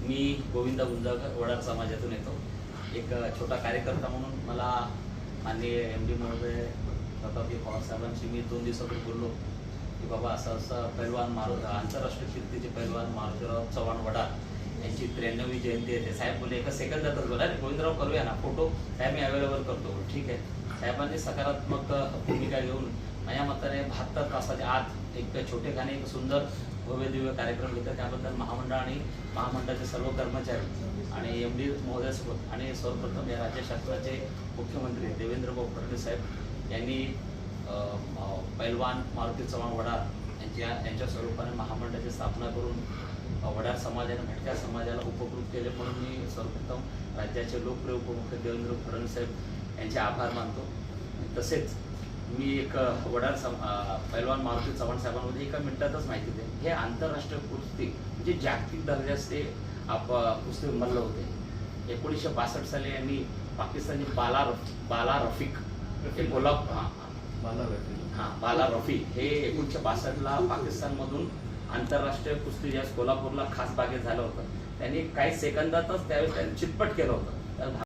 मी गोविंद गुंजाळकर वडार समाजातून येतो. एक छोटा कार्यकर्ता म्हणून मला माननीय MD महोदय दत्तात्रय पवार साहेबांशी मी 2 दिवसापूर्वी बोललो की बाबा असं पैलवान आंतरराष्ट्रीय कीर्तीचे पैलवान मारुतीराव चव्हाण वडार यांची 93वी जयंती आहे. साहेब बोलले एका सेकंदातच बोला रे गोविंदराव करूया ना फोटो. साहेब मी अवेलेबल करतो. ठीक आहे. साहेबांनी सकारात्मक भूमिका घेऊन माझ्या मताने 72 तासाच्या आत एक छोटेखाने एक सुंदर भव्य दिव्य कार्यक्रम घेतला. त्याबद्दल महामंडळ आणि महामंडळाचे सर्व कर्मचारी आणि MD महोदयासोबत आणि सर्वप्रथम या राज्य शासनाचे मुख्यमंत्री देवेंद्र फडणवीस साहेब यांनी पैलवान मारुती चव्हाण वडार यांच्या स्वरूपाने महामंडळाची स्थापना करून वडार समाजाने भटक्या समाजाला उपकृत केले. म्हणून मी सर्वप्रथम राज्याचे लोकप्रिय उपमुख्य देवेंद्र फडणवीस साहेब यांचे आभार मानतो. तसेच मी एक वडार पैलवान मारुती चव्हाण साहेबांमध्ये एका मिनिटातच माहिती दे. हे आंतरराष्ट्रीय कुस्ती म्हणजे जागतिक दर्जाचे कुस्ती मल्ल होते. 1962 साली यांनी पाकिस्तानी बाला रफीक हे बाला रफी हे 1962ला पाकिस्तानमधून आंतरराष्ट्रीय कुस्ती ज्या कोल्हापूरला खास बागेत झालं होतं. त्यांनी काही सेकंदातच त्यावेळेस त्यांनी चितपट केलं होतं.